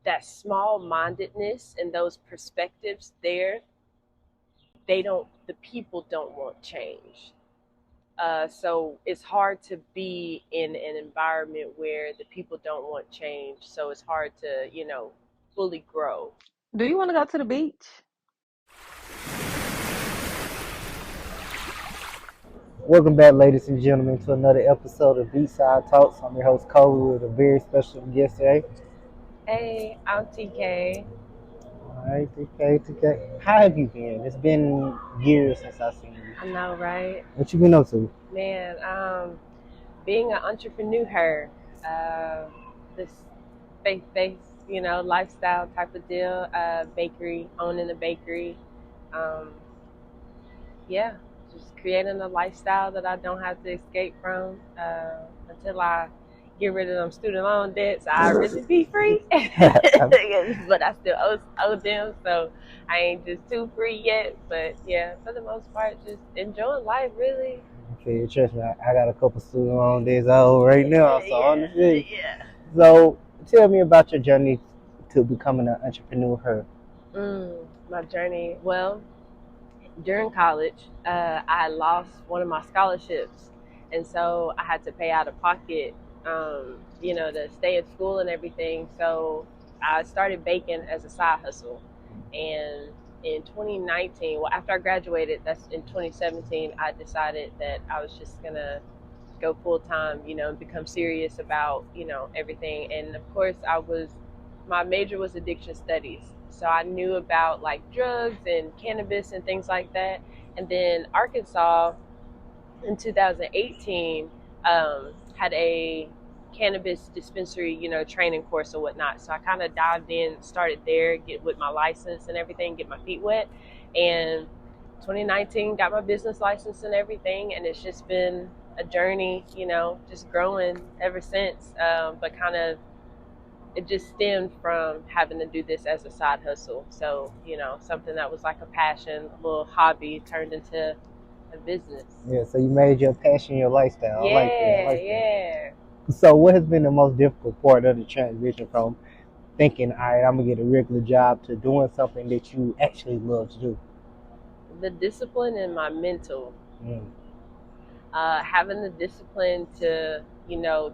that small-mindedness and those perspectives there, the people don't want change. So it's hard to be in an environment where the people don't want change. So it's hard to, fully grow. Do you want to go to the beach? Welcome back, ladies and gentlemen, to another episode of Beachside Talks. I'm your host, Cole, with a very special guest today. Hey, I'm TK. All right, TK. How have you been? It's been years since I've seen you. I know, right? What you been up to? Man, being an entrepreneur, this faith-based, lifestyle type of deal, bakery, owning a bakery. Um, yeah, just creating a lifestyle that I don't have to escape from until I get rid of them student loan debts. I really be free, but I still owe them, so I ain't just too free yet. But yeah, for the most part, just enjoying life, really. Okay, trust me, I got a couple student loan debts out right now, so honestly. Yeah. So, tell me about your journey to becoming an entrepreneur. My journey. Well, during college, I lost one of my scholarships, and so I had to pay out of pocket, to stay at school and everything. So I started baking as a side hustle, and in 2019, well, after I graduated, that's in 2017, I decided that I was just gonna go full time, and become serious about, everything. And of course, my major was addiction studies. So I knew about like drugs and cannabis and things like that. And then Arkansas in 2018 had a cannabis dispensary, training course or whatnot. So I kind of dived in, started there, get with my license and everything, get my feet wet. And 2019 got my business license and everything. And it's just been a journey, just growing ever since. But kind of, it just stemmed from having to do this as a side hustle. So, something that was like a passion, a little hobby turned into a business. Yeah, so you made your passion your lifestyle. Yeah, I like that. yeah. So, what has been the most difficult part of the transition from thinking, all right, I'm going to get a regular job to doing something that you actually love to do? The discipline and my mental. Mm. Having the discipline to,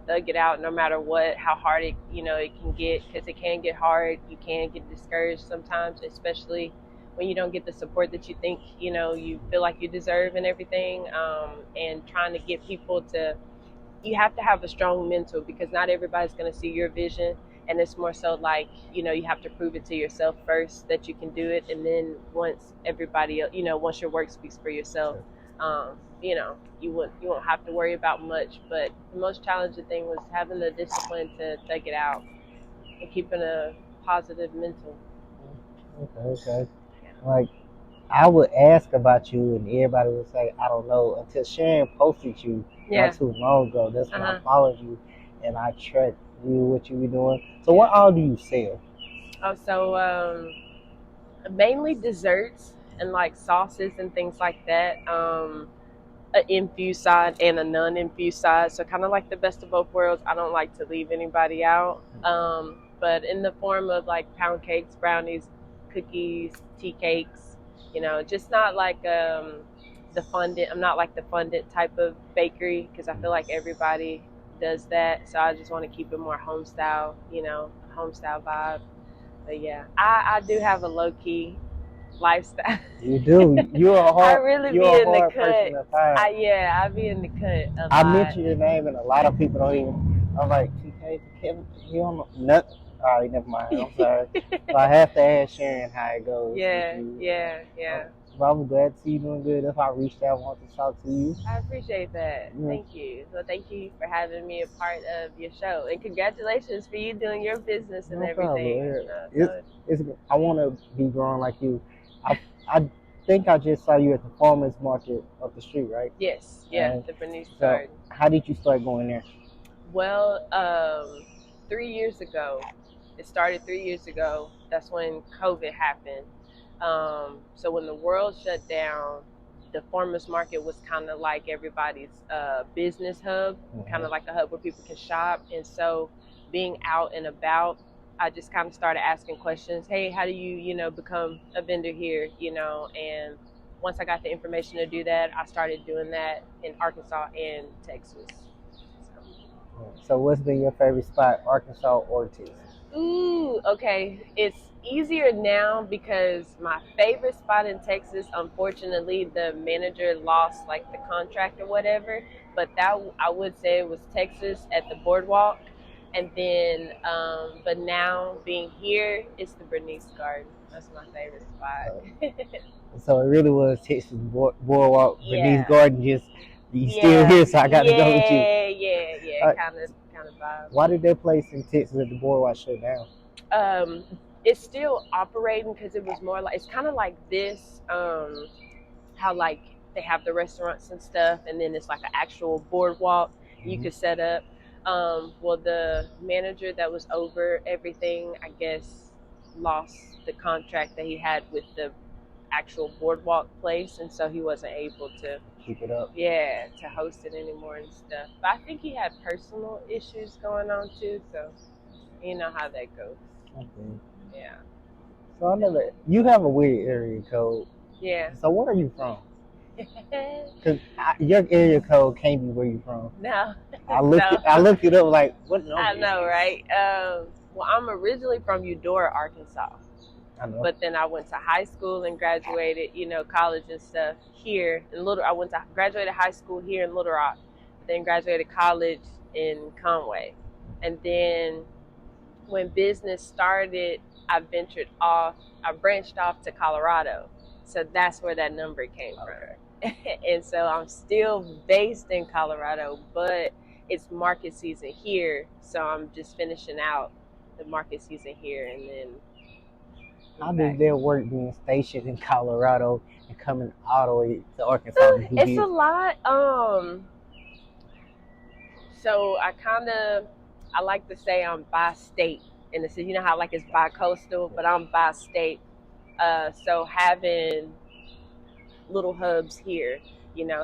thug it out no matter what, how hard it can get, because it can get hard. You can get discouraged sometimes, especially when you don't get the support that you think, you feel like you deserve and everything. And trying to get people to, you have to have a strong mental, because not everybody's going to see your vision. And it's more so like, you have to prove it to yourself first that you can do it. And then once everybody, once your work speaks for yourself, you won't have to worry about much. But the most challenging thing was having the discipline to take it out and keeping a positive mental. Okay. Like, I would ask about you, and everybody would say, I don't know, until Sharon posted you Yeah. not too long ago. That's when I followed you, and I tracked you, what you be doing. So, what all do you sell? Oh, so mainly desserts and like sauces and things like that. An infused side and a non-infused side, so kind of like the best of both worlds. I don't like to leave anybody out, but in the form of like pound cakes, brownies, cookies, tea cakes, just not like the fondant. I'm not like the fondant type of bakery, because I feel like everybody does that, so I just want to keep it more home style, home style vibe. But yeah, I do have a low-key lifestyle. You do. You're a hard. I really you're be a in the hard cut. person to find. I be in the cut a lot. I mention your name, and a lot of people don't even. I'm like, TK, Kevin, you don't know nothing. All right, never mind. I'm sorry. So I have to ask Sharon how it goes. Yeah. But I'm glad to see you doing good. That's why I reached out, wanted to talk to you. I appreciate that. Yeah. Thank you. So thank you for having me a part of your show, and congratulations for you doing your business and No everything. problem. I want to be growing like you. I think I just saw you at the farmers market up the street, right? Yes, yeah, And the Bernice so, Garden. how did you start going there? Well, 3 years ago, it started 3 years ago. That's when COVID happened. So when the world shut down, the farmers market was kind of like everybody's business hub, kind of like a hub where people can shop. And so being out and about, I just kind of started asking questions. Hey, how do you, become a vendor here, And once I got the information to do that, I started doing that in Arkansas and Texas. So what's been your favorite spot, Arkansas or Texas? Ooh, okay. It's easier now because my favorite spot in Texas, unfortunately, the manager lost like the contract or whatever. But that I would say it was Texas at the boardwalk. And then, but now being here, it's the Bernice Garden. That's my favorite spot. So it really was Texas Boardwalk, Bernice Yeah. Garden. Just you still Yeah. here, so I got to go with you. Yeah. Kind of vibe. Why did that place in Texas at the Boardwalk shut down? It's still operating because it was more like it's kind of like this. How like they have the restaurants and stuff, and then it's like an actual boardwalk you could set up. Well, the manager that was over everything, I guess, lost the contract that he had with the actual boardwalk place, and so he wasn't able to keep it up. Yeah, to host it anymore and stuff. But I think he had personal issues going on too, so you know how that goes. Okay. Yeah. So you have a weird area code. Yeah. So where are you from? Because your area code can't be where you from. No. I looked it up like, what number? I know, right? Well, I'm originally from Eudora, Arkansas. I know. But then I went to high school and graduated, college and stuff here in graduated high school here in Little Rock, then graduated college in Conway. And then when business started, I branched off to Colorado. So that's where that number came from. And so I'm still based in Colorado, but it's market season here. So I'm just finishing out the market season here and then how does that work being stationed in Colorado and coming all the way to Arkansas? It's a lot. So I like to say I'm bi-state in the city. You know how like it's bi-coastal, but I'm bi-state. So having little hubs here,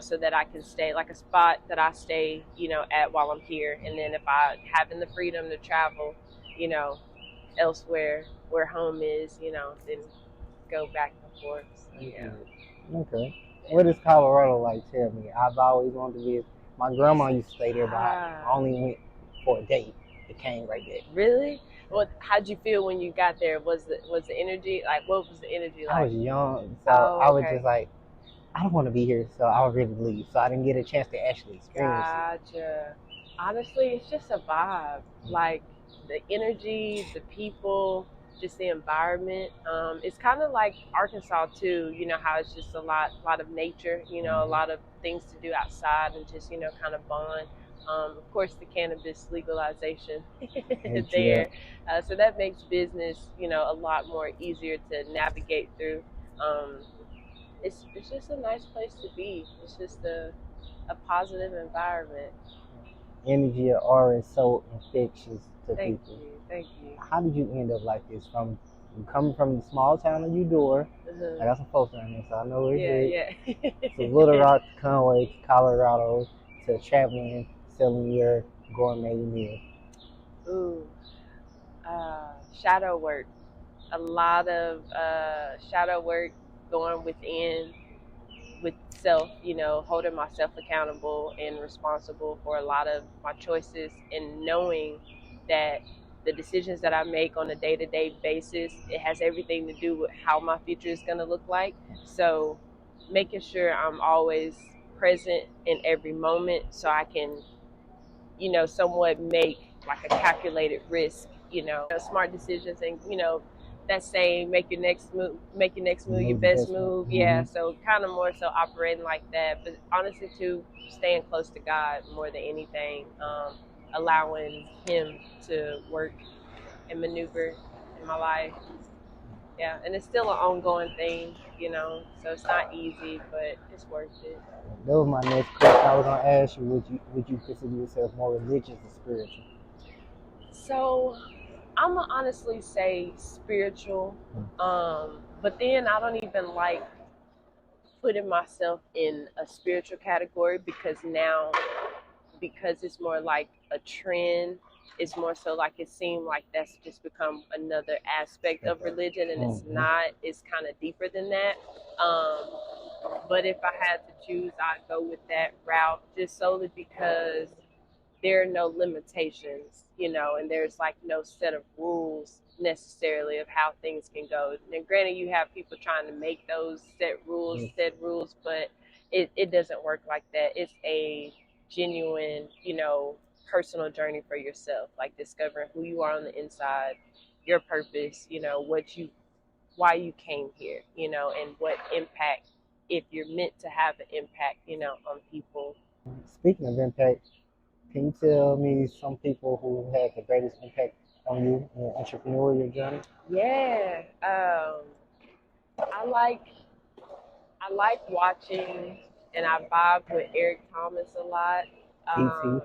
so that I can stay like a spot that I stay, at while I'm here. And then if I having the freedom to travel, elsewhere where home is, then go back and forth. So, yeah. Okay. What is Colorado like? Tell me. I've always wanted to visit. My grandma used to stay there, but I only went for a date. It came right there. Really? Well, how'd you feel when you got there? Was the energy like? What was the energy like? I was young, so I was just like, I don't want to be here, so I would really leave. So I didn't get a chance to actually experience it. Gotcha. Honestly, it's just a vibe. Like the energy, the people, just the environment. It's kind of like Arkansas too. You know how it's just a lot of nature. A lot of things to do outside and just kind of bond. Of course, the cannabis legalization there, so that makes business a lot more easier to navigate through. It's just a nice place to be. It's just a positive environment. Energy or aura is so infectious to people. Thank you. How did you end up like this? From coming from the small town of Eudora, I got some folks down there, so I know where it's at. To Little Rock, Conway, to Colorado, to traveling, selling your gourmet meal. Ooh, shadow work. A lot of shadow work going within with self, holding myself accountable and responsible for a lot of my choices and knowing that the decisions that I make on a day-to-day basis, it has everything to do with how my future is going to look like. So making sure I'm always present in every moment so I can, somewhat make like a calculated risk, smart decisions and, that saying, make your next move your best move. Yeah, so kind of more so operating like that, but honestly too, staying close to God more than anything, allowing him to work and maneuver in my life. Yeah, and it's still an ongoing thing, so it's not easy, but it's worth it. That was my next question. I was gonna ask you, would you consider yourself more religious or spiritual? So I'm gonna honestly say spiritual, but then I don't even like putting myself in a spiritual category because it's more like a trend. it's more so like it seemed like that's just become another aspect of religion, and it's not. It's kind of deeper than that. But if I had to choose, I'd go with that route just solely because there are no limitations, and there's like no set of rules necessarily of how things can go. And granted, you have people trying to make those set rules, but it doesn't work like that. It's a genuine, personal journey for yourself, like discovering who you are on the inside, your purpose, why you came here, and what impact, if you're meant to have an impact, on people. Speaking of impact, can you tell me some people who had the greatest impact on you in your entrepreneurial journey? Yeah, I like watching, and I vibe with Eric Thomas a lot.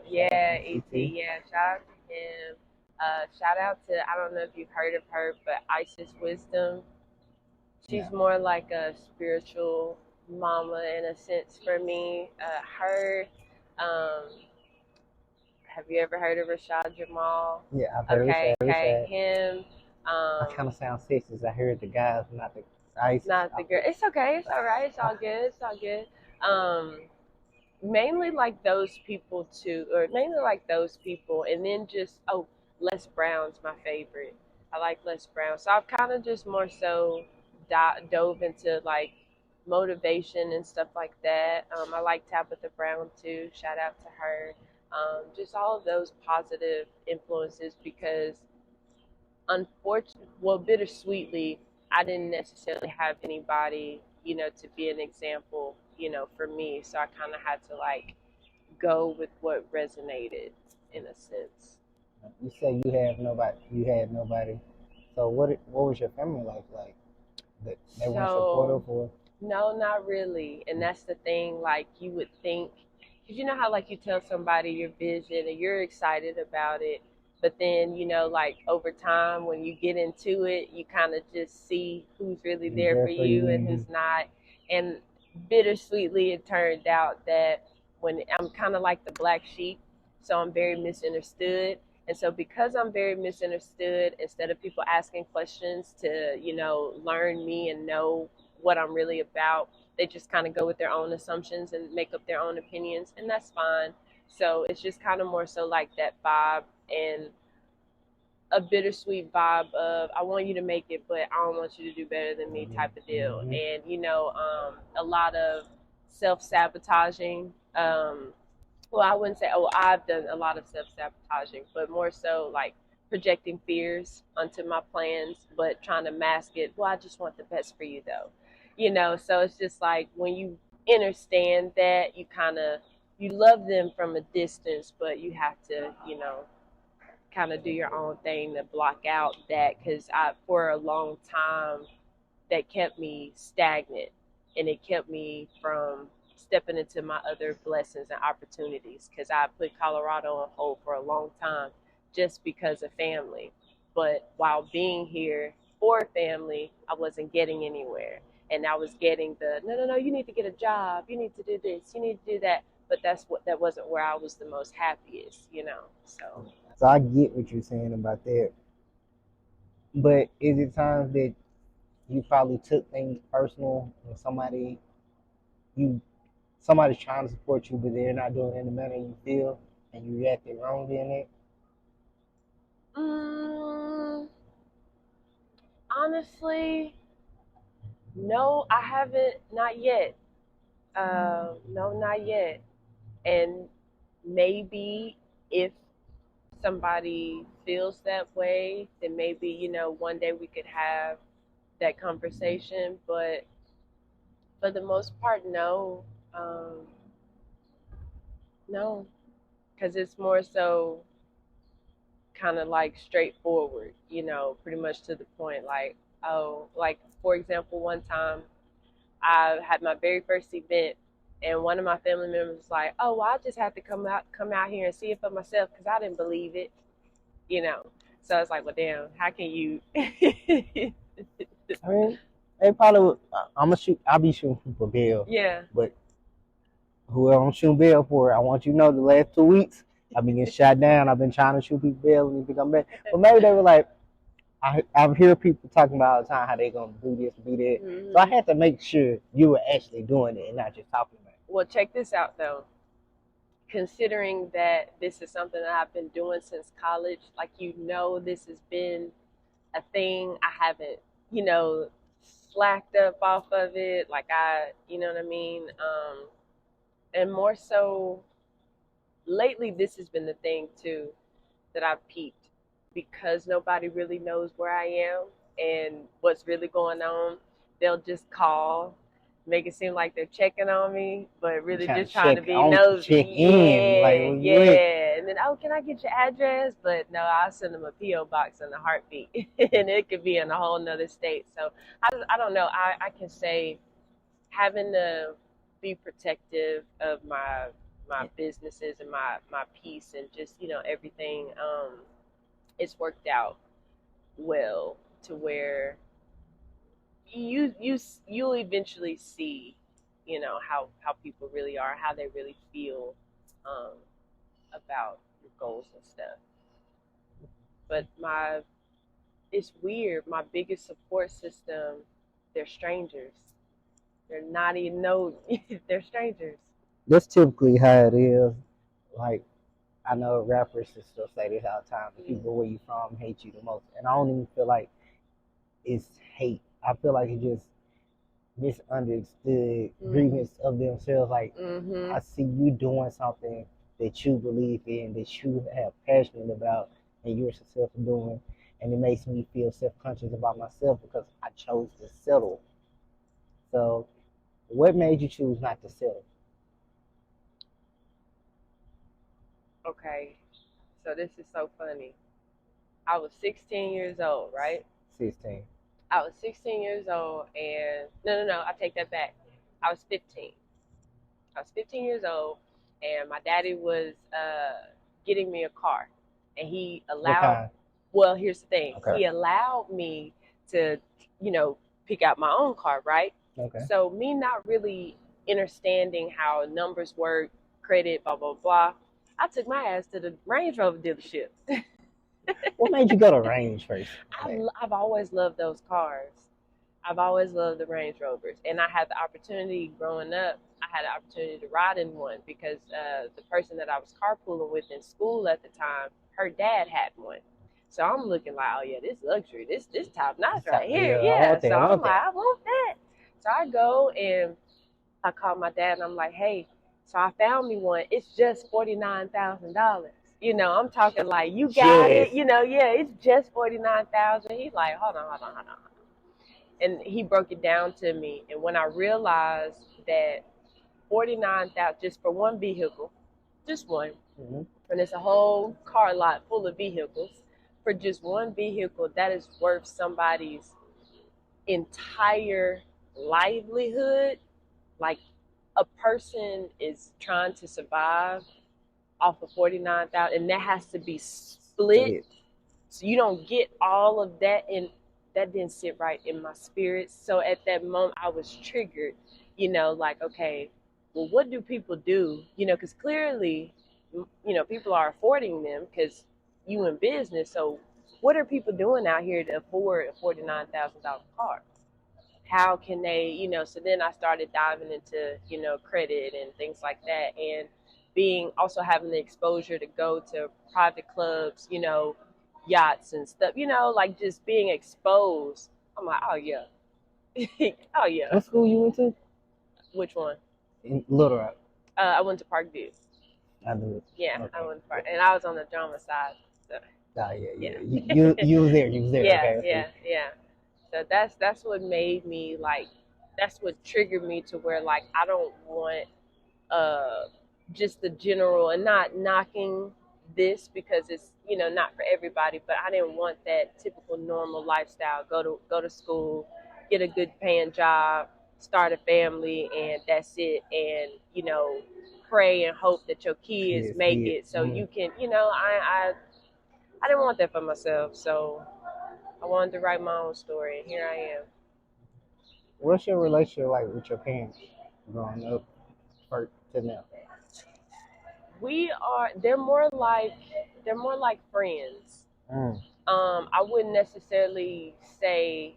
Yeah, E.T. Yeah, shout out to him. Shout out to, I don't know if you've heard of her, but Isis Wisdom. She's more like a spiritual mama in a sense for me. Have you ever heard of Rashad Jamal? Yeah, I've heard him. I kind of sound sexist. I heard the guys, not the Isis. Not the girl. It's okay. It's all right. It's all good. It's all good. Mainly like those people too, or mainly like those people, and then just Les Brown's my favorite. I like Les Brown, so I've kind of just more so dove into like motivation and stuff like that. I like Tabitha Brown too. Shout out to her. Just all of those positive influences, because bittersweetly, I didn't necessarily have anybody, to be an example, for me. So I kind of had to like go with what resonated in a sense. You say you had nobody. So what was your family like? Like they weren't supportive, or? No, not really. And that's the thing. Like you would think, because you know how like you tell somebody your vision and you're excited about it, but then like over time when you get into it, you kind of just see who's really there for you and who's not. And bittersweetly, it turned out that when I'm kind of like the black sheep, so I'm very misunderstood. And so because I'm very misunderstood, instead of people asking questions to learn me and know what I'm really about, they just kind of go with their own assumptions and make up their own opinions, and that's fine. So it's just kind of more so like that vibe, and a bittersweet vibe of I want you to make it, but I don't want you to do better than me type of deal. And a lot of self-sabotaging. Well, I wouldn't say, I've done a lot of self-sabotaging, but more so like projecting fears onto my plans, but trying to mask it. Well, I just want the best for you though. So it's just like when you understand that, you love them from a distance, but you have to, kind of do your own thing to block out that, because for a long time, that kept me stagnant, and it kept me from stepping into my other blessings and opportunities, because I put Colorado on hold for a long time just because of family. But while being here for family, I wasn't getting anywhere. And I was getting no, you need to get a job, you need to do this, you need to do that. But that wasn't where I was the most happiest, So I get what you're saying about that. But is it times that you probably took things personal when somebody's trying to support you, but they're not doing it in the manner you feel, and you reacted wrongly in it? Honestly, no, I haven't. Not yet. No, not yet. And maybe if somebody feels that way, then maybe, one day we could have that conversation. But for the most part, no. No, because it's more so kind of like straightforward, pretty much to the point. Like, for example, one time I had my very first event, and one of my family members was like, "Oh, well, I just had to come out here and see it for myself because I didn't believe it," So it's like, well, damn, how can you? I mean, they probably would, I'll be shooting people bail. Yeah. But whoever I'm shooting bail for, I want you to know the last 2 weeks, I've been getting shot down. I've been trying to shoot people dead and become bad. But maybe they were like, I hear people talking about all the time how they gonna do this, do that. Mm-hmm. So I had to make sure you were actually doing it and not just talking about it. Well, check this out though. Considering that this is something that I've been doing since college, like this has been a thing. I haven't, slacked up off of it. Like you know what I mean? And more so lately, this has been the thing too that I've peaked because nobody really knows where I am and what's really going on. They'll just call, make it seem like they're checking on me, but really just trying to be nosy. Check in, like, yeah. And then, can I get your address? But no, I'll send them a P.O. box in a heartbeat, and it could be in a whole nother state. So I don't know. I can say having to be protective of my businesses and my peace and just everything. It's worked out well to where you'll eventually see how people really are, how they really feel about your goals and stuff. But it's weird, my biggest support system, they're strangers. They're not even they're strangers. That's typically how it is. Like, I know rappers and stuff say this all the time. The people where you from hate you the most. And I don't even feel like it's hate. I feel like it's just misunderstood grievance of themselves. Like, I see you doing something that you believe in, that you have passion about, and you're successful doing. And it makes me feel self-conscious about myself because I chose to settle. So, what made you choose not to settle? Okay, so this is so funny. I was 16 years old, right? 16. I was 16 years old, and no, I take that back. I was 15. I was 15 years old, and my daddy was getting me a car, and he allowed. Well, here's the thing. Okay. He allowed me to, pick out my own car, right? Okay. So me not really understanding how numbers work, credit, blah blah blah. I took my ass to the Range Rover dealership. What made you go to Range first? I've always loved those cars. I've always loved the Range Rovers. And I had the opportunity growing up, I had the opportunity to ride in one because the person that I was carpooling with in school at the time, her dad had one. So I'm looking like, oh yeah, this luxury, this top notch right here. Yeah. So I'm like, I want that. So I go and I call my dad and I'm like, hey, so I found me one. It's just $49,000. I'm talking like you got it. It's just $49,000. He's like, hold on. And he broke it down to me. And when I realized that $49,000 just for one vehicle, just one, and it's a whole car lot full of vehicles, for just one vehicle, that is worth somebody's entire livelihood. Like, a person is trying to survive off of $49,000, and that has to be split. So you don't get all of that, and that didn't sit right in my spirit. So at that moment, I was triggered. Like, okay, well, what do people do? Because clearly, people are affording them because you in business. So what are people doing out here to afford a $49,000 car? How can they, so then I started diving into, credit and things like that. And also having the exposure to go to private clubs, yachts and stuff, like just being exposed. I'm like, oh yeah. Oh yeah. What school you went to? Which one? In Little Rock. I went to Parkview. I knew it. Yeah, okay. I went to Park, and I was on the drama side. So. Oh yeah. You was there. Yeah, okay. Yeah. So that's what made me like. That's what triggered me to where like I don't want just the general, and not knocking this because it's not for everybody, but I didn't want that typical normal lifestyle. Go to school, get a good paying job, start a family, and that's it. And pray and hope that your kids make it so you can. I didn't want that for myself, so I wanted to write my own story, and here I am. What's your relationship like with your parents growing up to now? They're more like friends. Mm. I wouldn't necessarily say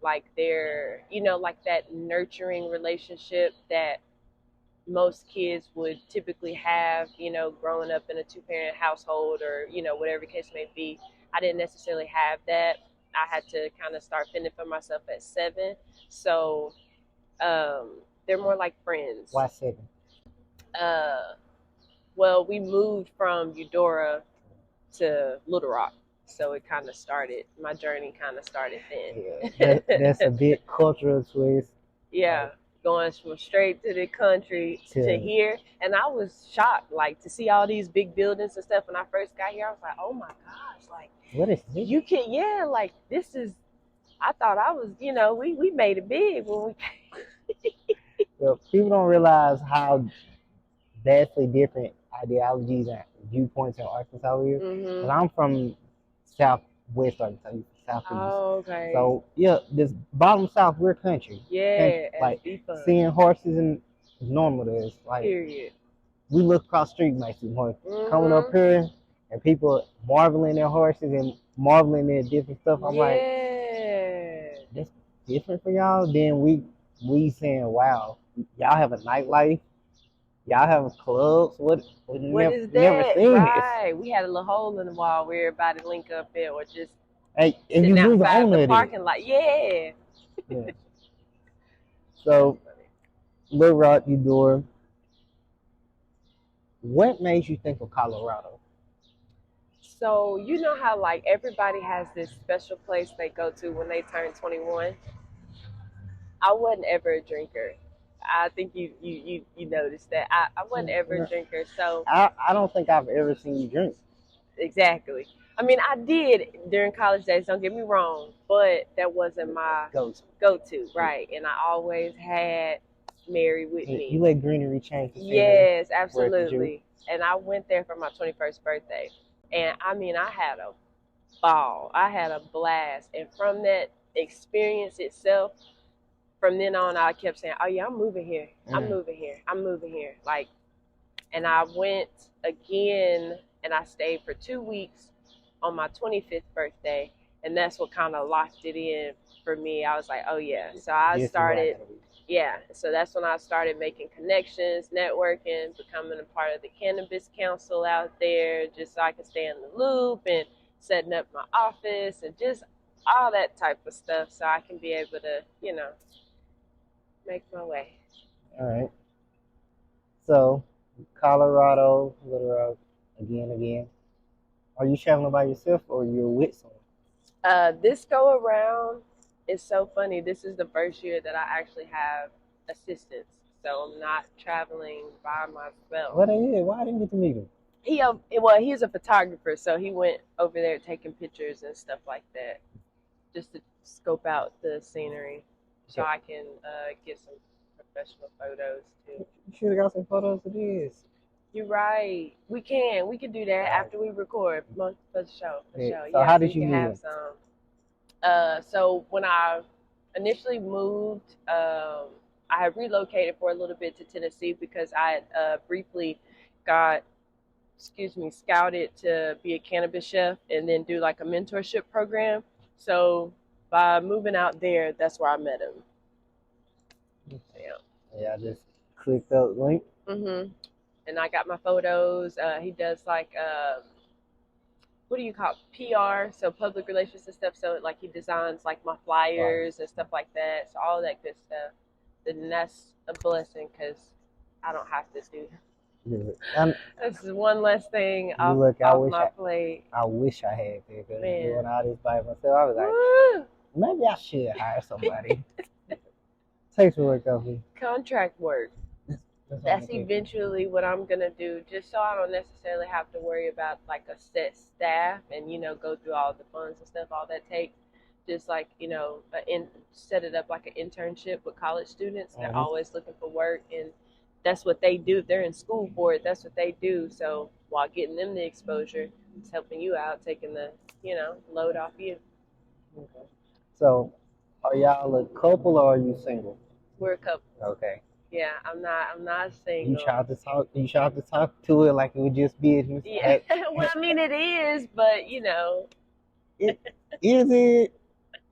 like they're, like that nurturing relationship that most kids would typically have, growing up in a two-parent household, or, whatever the case may be. I didn't necessarily have that. I had to kind of start fending for myself at 7. So they're more like friends. Why 7? Well, we moved from Eudora to Little Rock. So it kind of started, my journey kind of started then. Yeah, that's a big cultural twist. Yeah, going from straight to the country to here. And I was shocked, like, to see all these big buildings and stuff. When I first got here, I was like, oh my gosh, like, what is this? You can, yeah, like, this is, I thought I was, we made it big when we came. Well, people don't realize how vastly different ideologies and viewpoints in Arkansas is. Mm-hmm. I'm from Southwest Arkansas, Southeast. Oh, okay. So yeah, this bottom South, we're country. Yeah, like seeing horses and normal to us. Like, period. We look across the street, might see horses coming up here, and people marveling at horses and marveling at different stuff. I'm like, that's different for y'all. Then we saying, wow, y'all have a nightlife. Y'all have clubs. What is that? Never seen right. This. We had a little hole in the wall where everybody link up there, or just and you move on the parking lot. Yeah. So, Little Rock, Eudora. What made you think of Colorado? So you know how like everybody has this special place they go to when they turn 21. I wasn't ever a drinker. I think you noticed that. I wasn't ever a drinker, so I don't think I've ever seen you drink. Exactly. I mean, I did during college days, don't get me wrong, but that wasn't my go-to, right? And I always had Mary with me. You let greenery change the scenery. Yes, absolutely. And I went there for my 21st birthday. And I mean, I had a ball. I had a blast. And from that experience itself, from then on, I kept saying, oh yeah, I'm moving here. I'm moving here. I'm moving here. Like, and I went again and I stayed for 2 weeks on my 25th birthday. And that's what kind of locked it in for me. I was like, oh yeah. So I started, so that's when I started making connections, networking, becoming a part of the cannabis council out there, just so I could stay in the loop, and setting up my office and just all that type of stuff so I can be able to, make my way. All right. So, Colorado, Little Rock, again. Are you traveling by yourself or you're with someone? This go around is so funny. This is the first year that I actually have assistance, so I'm not traveling by myself. Why didn't you get to meet him? He's a photographer, so he went over there taking pictures and stuff like that, just to scope out the scenery, so I can get some professional photos too. You should have got some photos of this. You're right. We can do that after we record for the show. So how did you have some? So when I initially moved, I had relocated for a little bit to Tennessee because I had briefly got, scouted to be a cannabis chef and then do like a mentorship program. So by moving out there, that's where I met him. Yeah, I just clicked the link. And I got my photos. He does like, what do you call it? PR, so public relations and stuff. So like he designs like my flyers and stuff like that. So all that good stuff. And that's a blessing because I don't have to do that. This is one less thing off my plate. I wish I had that because doing all this by myself, I was like, maybe I should hire somebody. Take some work off me. Contract work. That's eventually what I'm going to do, just so I don't necessarily have to worry about like a set staff and, go through all the funds and stuff, all that takes. Just like, set it up like an internship with college students. They're always looking for work, and that's what they do. They're in school for it. That's what they do. So while getting them the exposure, it's helping you out, taking the, load off you. Okay. So are y'all a couple or are you single? We're a couple. Okay. Yeah, I'm not You single. tried to talk. You tried to talk to it like it was just business. Yeah. Well, I mean, it is, but you know. It is it.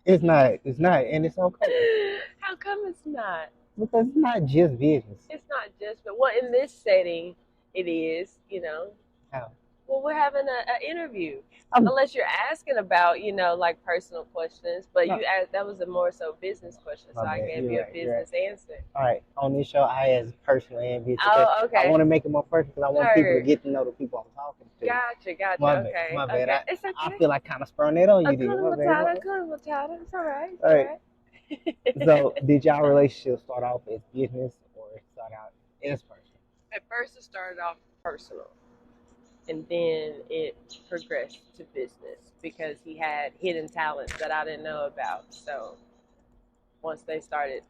It's not. It's not, and it's okay How come it's not? because it's not just business. It's not just, but well, in this setting, it is, you know. How? Well, we're having a interview. I'm Unless you're asking about, you know, like personal questions, but no. you asked that was a more so business question, so My I bad. gave You're you a right. You're right. business answer. All right. On this show, I ask personal and business because Oh, I okay. want to make it more personal because I want people to Heard. get to know the people I'm talking to. Gotcha. My bad. Okay. My bad. Okay. It's okay. I feel like kind of sprung that on you, did. My bad. Matata. It's all right. It's All all right. right. So, did y'all relationship start off as business or start out as personal? At first, it started off personal, and then it progressed to business because he had hidden talents that I didn't know about. So once I started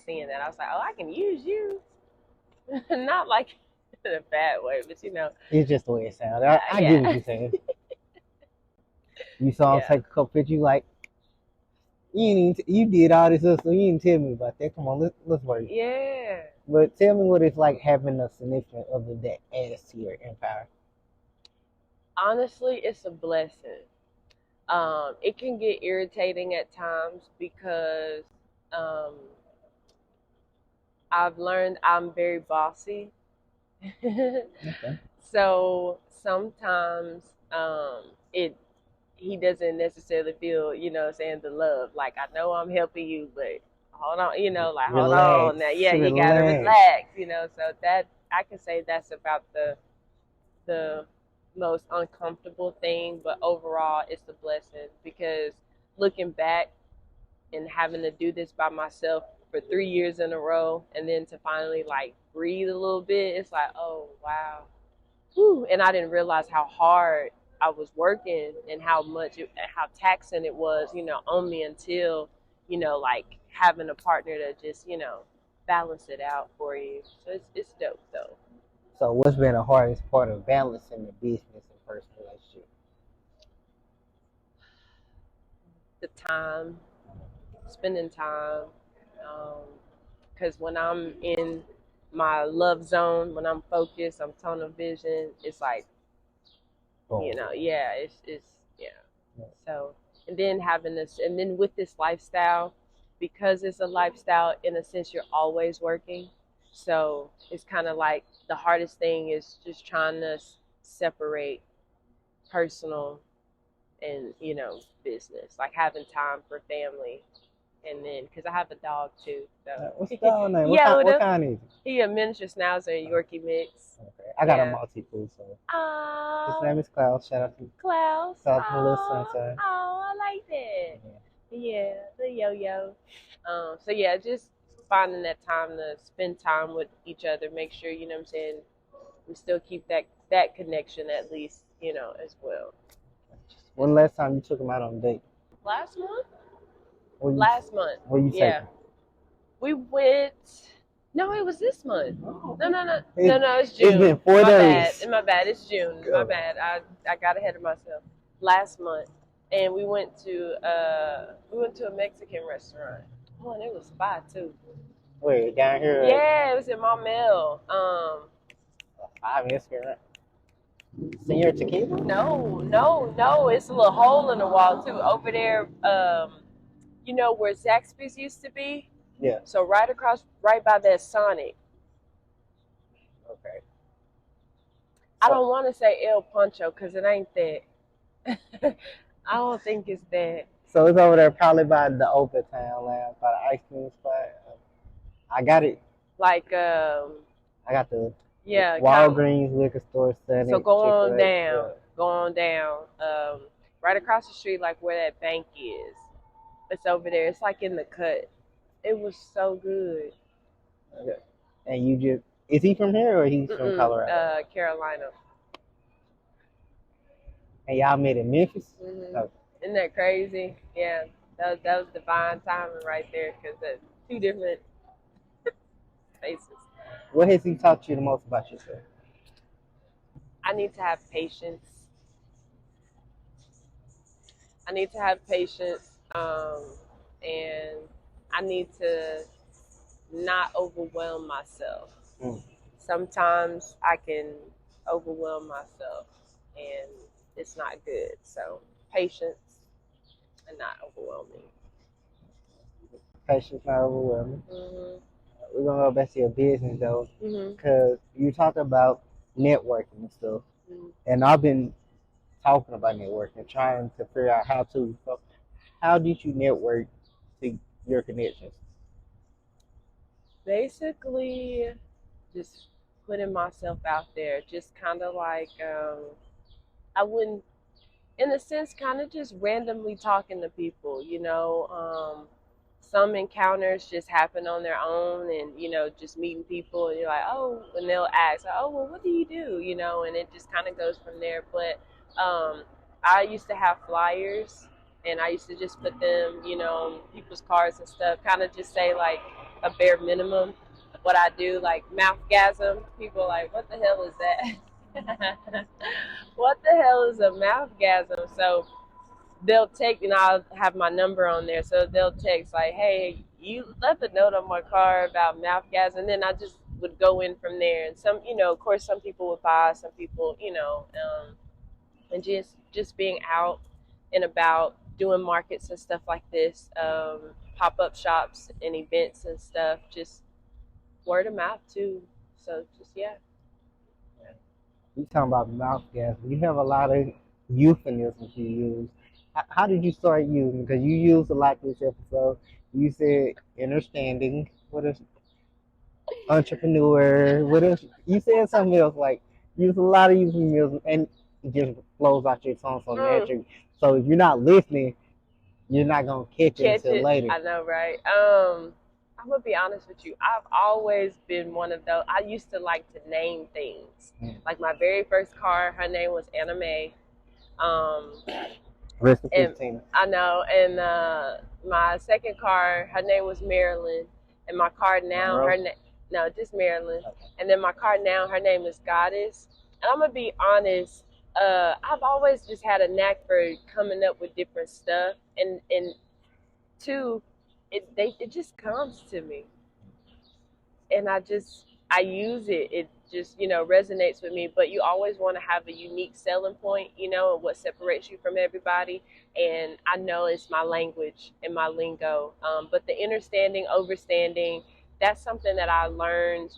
seeing that. I was like, oh, I can use you. Not like in a bad way, but you know. It's just the way it sounds. I get what you're saying. You saw him take a couple pictures, you like, you did all this stuff, so you didn't tell me about that. Come on, let's work. Yeah. But tell me what it's like having a significant other that adds to your empire. Honestly, it's a blessing. It can get irritating at times because um, I've learned I'm very bossy. Okay. So sometimes it he doesn't necessarily feel, you know, saying the love. Like I know I'm helping you, but hold on, you know, like hold on now. Yeah, you gotta relax, you know. So that I can say that's about the most uncomfortable thing, but overall it's a blessing because looking back and having to do this by myself for 3 years in a row and then to finally like breathe a little bit, it's like, oh wow. Whew. And I didn't realize how hard I was working and how taxing it was, you know, on me until, you know, like having a partner to just, you know, balance it out for you. So it's dope though. So what's been the hardest part of balancing the business and personal relationship? The time, spending time, because when I'm in my love zone, when I'm focused, I'm tunnel vision. It's like, you know, yeah, it's yeah. So, and then having this, and then with this lifestyle, because it's a lifestyle, in a sense, you're always working. So it's kind of like the hardest thing is just trying to separate personal and, you know, business, like having time for family. And then, because I have a dog too. So. What's the dog name? Yeah, what kind is he? He a miniature schnauzer, Yorkie mix. Okay. I got a Maltipoo, so. His name is Klaus. Shout out to Klaus. Shout out to my little sunshine. Oh, I like that. Yeah, the yo-yo. So yeah, just finding that time to spend time with each other, make sure, you know what I'm saying, we still keep that connection at least, you know, as well. When last time you took him out on a date? Last month. Last month. Where you take him? We went. No, it was this month. No, it's June. It's been 4 days. My bad. It's June. My bad. I got ahead of myself. Last month, and we went to a Mexican restaurant. Oh, and it was fire too. Where down here? Yeah, it was in Maumelle. 5 Mexican. Senor Tequila? No. It's a little hole in the wall too. Over there, you know where Zaxby's used to be? Yeah. So right by that Sonic. Okay. I don't want to say El Poncho because it ain't that. I don't think it's that. So it's over there probably by the Open Town Lounge, by the ice cream spot. I got it. Like I got the Walgreens liquor store setting. So go on down. Right across the street, like where that bank is. It's over there. It's like in the cut. It was so good. Okay. And is he from here or he's from Colorado? Carolina. And y'all met in Memphis? Mm-hmm. Okay. Isn't that crazy? Yeah, that was divine timing right there because that's two different spaces. What has he taught you the most about yourself? I need to have patience. And I need to not overwhelm myself. Mm. Sometimes I can overwhelm myself, and it's not good. So patience and not overwhelming. Patience, not overwhelming. Mhm. We're gonna go back to your business though, Mhm. because you talked about networking and stuff, Mhm. and I've been talking about networking, trying to figure out how to. So how did you network to your connections? Basically, just putting myself out there, just kind of like I wouldn't, in a sense, kind of just randomly talking to people. Some encounters just happen on their own, and just meeting people, and you're like, oh, and they'll ask, oh, well, what do you do? And it just kind of goes from there. But I used to have flyers, and I used to just put them, on people's cars and stuff, kind of just say like a bare minimum what I do, like mouthgasm. People are like, what the hell is that? What the hell is a mouthgasm? So they'll take, I'll have my number on there, so they'll text like, hey, you left a note on my car about mouthgasm, and then I just would go in from there. And some, of course, some people would buy, some people, and just being out and about doing markets and stuff like this, pop-up shops and events and stuff, just word of mouth too. So just, yeah. You talking about mouth gas. You have a lot of euphemisms you use. How did you start using? Because you used a lot this episode. You said understanding. What is entrepreneur? What is? You said something else. Like use a lot of euphemisms, and it just flows out your tongue so naturally. So if you're not listening, you're not gonna catch it until later. I know, right? I'm gonna be honest with you. I've always been one of those. I used to like to name things. Like my very first car, her name was Anna Mae. Rest in peace, And Tina. I know. And my second car, her name was Marilyn. And my car now, no, just Marilyn. Okay. And then my car now, her name is Goddess. And I'm gonna be honest. I've always just had a knack for coming up with different stuff, and two, it just comes to me, and I use it. It just resonates with me. But you always want to have a unique selling point, and what separates you from everybody. And I know it's my language and my lingo. But the understanding, overstanding, that's something that I learned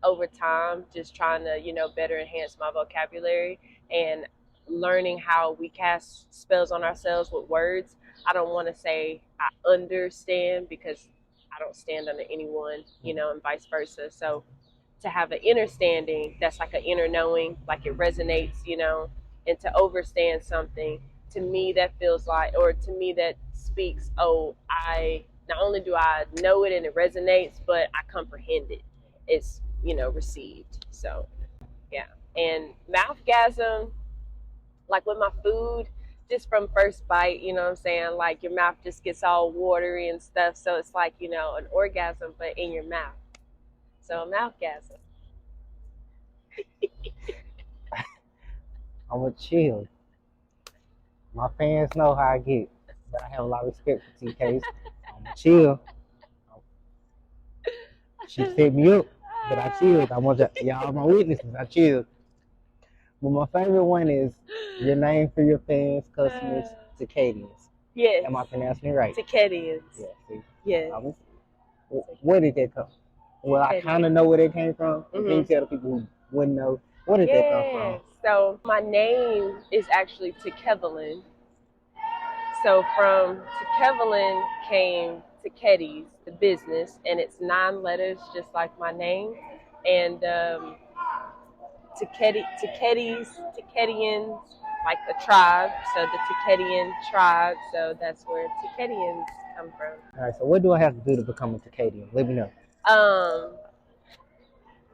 over time, just trying to better enhance my vocabulary and learning how we cast spells on ourselves with words. I don't want to say I understand, because I don't stand under anyone, and vice versa. So to have an understanding, that's like an inner knowing, like it resonates, and to overstand something, to me that feels like, or to me that speaks, oh, I not only do I know it and it resonates, but I comprehend it. It's received. So yeah. And mouthgasm, like with my food, just from first bite, you know what I'm saying? Like your mouth just gets all watery and stuff. So it's like, an orgasm, but in your mouth. So a mouthgasm. I'm a chill. My fans know how I get, but I have a lot of respect for TK's. I'm a chill. She set me up, but I chilled. I want y'all my witnesses. I chilled. But my favorite one is your name for your fans, customers, Takadians. Yes. Am I pronouncing it right? Takadians. Yeah. See. Yes. Where did that come? Well, I kind of know where that came from. Mm-hmm. Can you tell the people who wouldn't know, where did that come from? So my name is actually Takevalyn. So from Takevalyn came Takedi's, the business, and it's 9 letters, just like my name. And Takedi's, Takedians, like a tribe. So the Takedian tribe. So that's where Takedians come from. All right. So what do I have to do to become a Takedian? Let me know.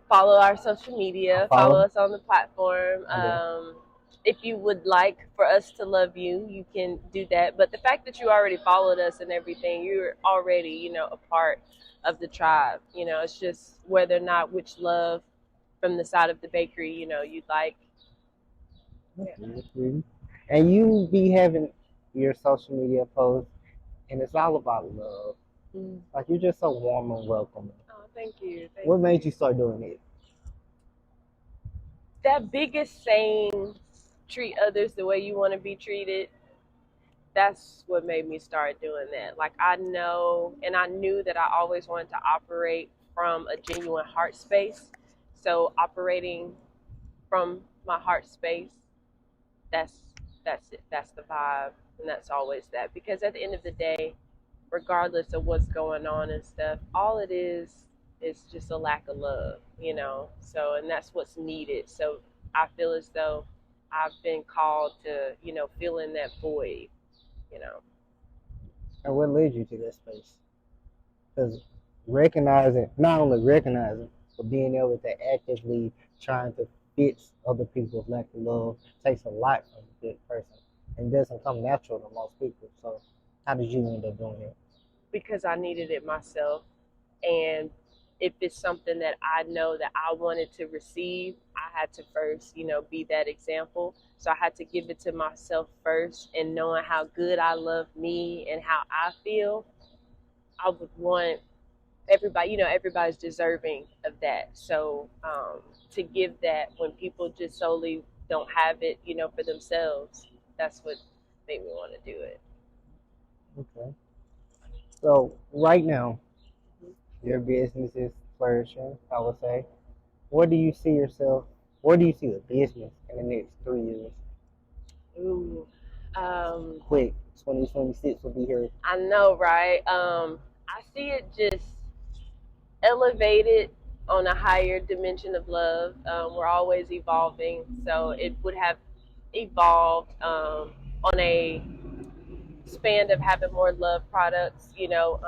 Follow our social media. Follow us on the platform. If you would like for us to love you, you can do that. But the fact that you already followed us and everything, you're already, a part of the tribe. It's just whether or not which love from the side of the bakery, you'd like. Yeah. Mm-hmm. And you be having your social media posts, and it's all about love. Like, you're just so warm and welcoming. Oh, thank you. What made you start doing it? That biggest saying, treat others the way you want to be treated, that's what made me start doing that. Like, I know, and I knew that I always wanted to operate from a genuine heart space. So operating from my heart space, that's that's it. That's the vibe, and that's always that. Because at the end of the day, regardless of what's going on and stuff, all it is just a lack of love, you know. So, and that's what's needed. So I feel as though I've been called to, you know, fill in that void, you know. And what led you to that space? Because not only recognizing, but being able to actively trying to fix other people's lack of love takes a lot from a good person. And doesn't come natural to most people. So how did you end up doing it? Because I needed it myself. And if it's something that I know that I wanted to receive, I had to first, you know, be that example. So I had to give it to myself first, and knowing how good I love me and how I feel, I would want everybody, you know, everybody's deserving of that. So to give that when people just solely don't have it, you know, for themselves, that's what made me want to do it. Okay. So right now, your business is flourishing, I would say. Where do you see yourself? Where do you see the business in the next 3 years? Ooh, Quick, 2026 will be here. I know, right? I see it just elevated on a higher dimension of love. We're always evolving, so it would have evolved on a span of having more love products, you know,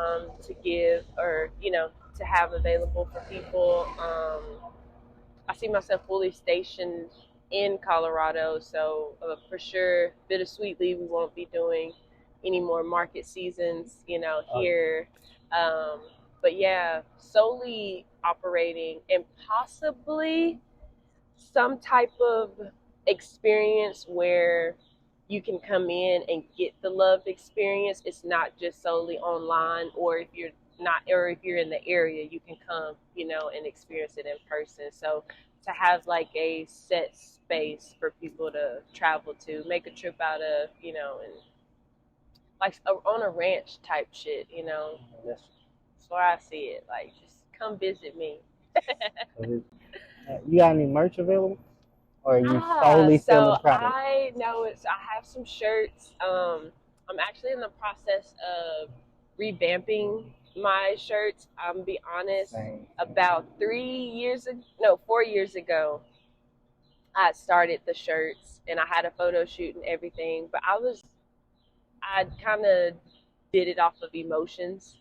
to give, or, you know, to have available for people. I see myself fully stationed in Colorado, so for sure, bittersweetly, we won't be doing any more market seasons, you know, here. But yeah, solely operating, and possibly some type of experience where you can come in and get the loved experience. It's not just solely online, or if you're not, or if you're in the area, you can come, you know, and experience it in person. So to have like a set space for people to travel to, make a trip out of, you know, and like on a ranch type shit, you know. That's where I see it. Like, just come visit me. you got any merch available? Or are you solely selling So products? I know I have some shirts. I'm actually in the process of revamping my shirts. I'm be honest. Same. About 4 years ago, I started the shirts and I had a photo shoot and everything. But I kind of did it off of emotions.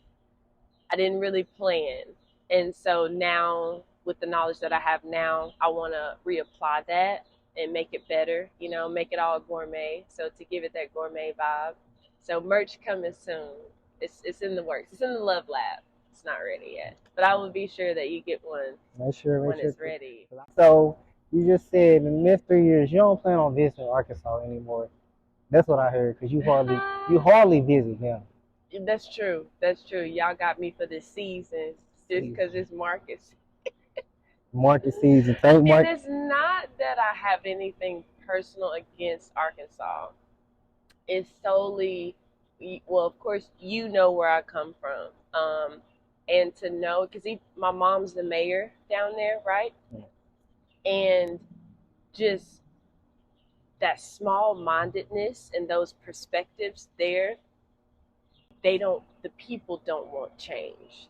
I didn't really plan. And so now, with the knowledge that I have now, I want to reapply that and make it better, you know, make it all gourmet. So to give it that gourmet vibe. So merch coming soon. It's in the works. It's in the love lab. It's not ready yet. But I will be sure that you get one when it's ready. So you just said in the next 3 years you don't plan on visiting Arkansas anymore. That's what I heard, because you hardly visit them. That's true. That's true. Y'all got me for this season just because it's market season. It's not that I have anything personal against Arkansas. It's solely, well, of course, you know where I come from. And to know, because my mom's the mayor down there, right? Yeah. And just that small-mindedness and those perspectives there, the people don't want change.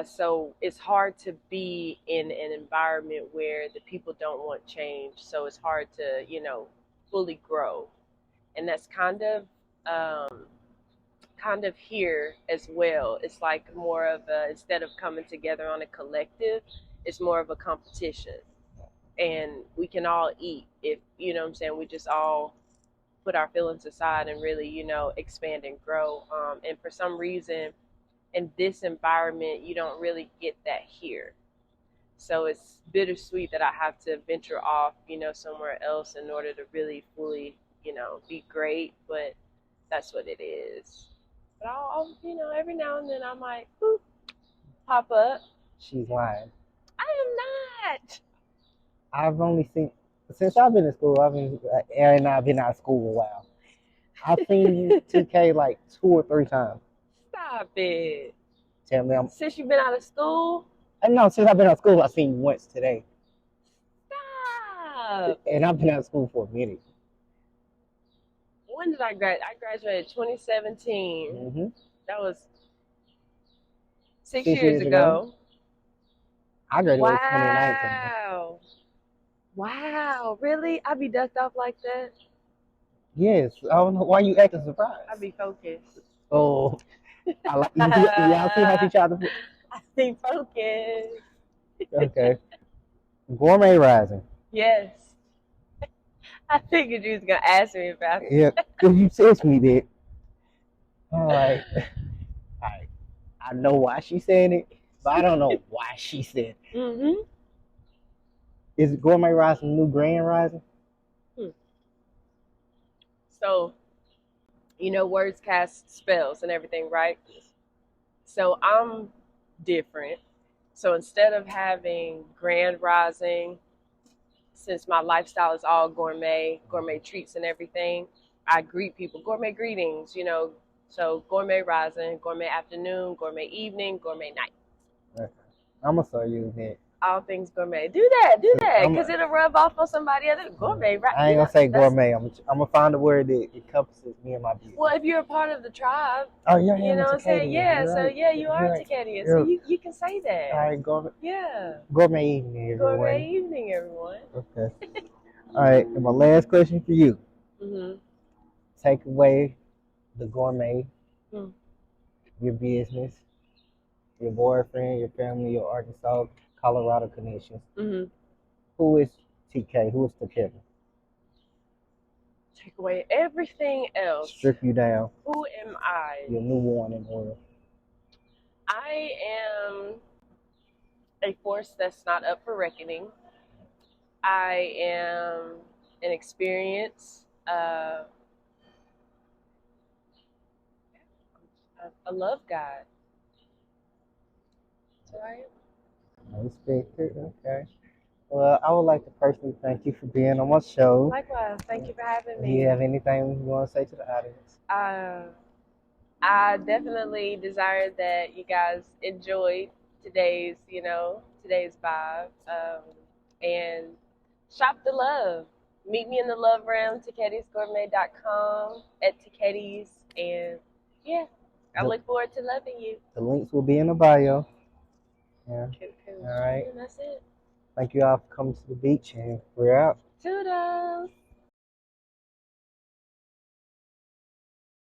So it's hard to be in an environment where the people don't want change. So it's hard to, you know, fully grow. And that's kind of here as well. It's like more of instead of coming together on a collective, it's more of a competition. And we can all eat if, you know what I'm saying, we just all put our feelings aside and really, you know, expand and grow. And for some reason, in this environment, you don't really get that here. So it's bittersweet that I have to venture off, you know, somewhere else in order to really fully, you know, be great. But that's what it is. But every now and then I might boop, pop up. She's lying. I am not. I've only seen, since I've been in school, Aaron and I have been out of school a while. I've seen you TK like 2 or 3 times. Stop it. Tell me since you've been out of school? No, since I've been out of school, I've seen you once today. Stop. And I've been out of school for a minute. When did I graduate? I graduated 2017. Mm-hmm. That was 6 years ago. I graduated 2019. Wow, really? I be ducked off like that? Yes. I don't know why you acting surprised. I be focused. Oh, y'all see how she tried to. I be focused. Okay. Gourmet Rising. Yes. I figured you was gonna ask me about it. Yeah, because you text me that. All right. I know why she's saying it, but I don't know why she said it. Mm-hmm. Is Gourmet Rising new Grand Rising? So, words cast spells and everything, right? So I'm different. So instead of having Grand Rising, since my lifestyle is all gourmet treats and everything, I greet people, gourmet greetings, So Gourmet Rising, Gourmet Afternoon, Gourmet Evening, Gourmet Night. Okay. I'm going to start using that. All things gourmet. Do that, because it'll rub off on somebody else. Gourmet, right? I ain't going to say gourmet. I'm going to find a word that encompasses me and my business. Well, if you're a part of the tribe, oh, yeah, you know what I'm saying? Yeah, right. So yeah, you are Takevalyn. So you can say that. All right, gourmet. Yeah. Gourmet evening, everyone. Gourmet evening, everyone. Okay. All right, and my last question for you. Mm-hmm. Take away the gourmet, your business, your boyfriend, your family, your Arkansas, Colorado connections. Mm-hmm. Who is TK? Who is Takevalyn? Take away everything else. Strip you down. Who am I? Your new one in the world. I am a force that's not up for reckoning. I am an experience. I love God. So I am. I respect it. Okay. Well, I would like to personally thank you for being on my show. Likewise. Thank you for having me. Do you have anything you want to say to the audience? I definitely desire that you guys enjoyed today's vibe. And shop the love. Meet me in the love realm, TakettysGourmet.com at Taketties. And yeah, I look forward to loving you. The links will be in the bio. Yeah. Cool. All right. And that's it. Thank you all for coming to the beach, and we're out. Toodles.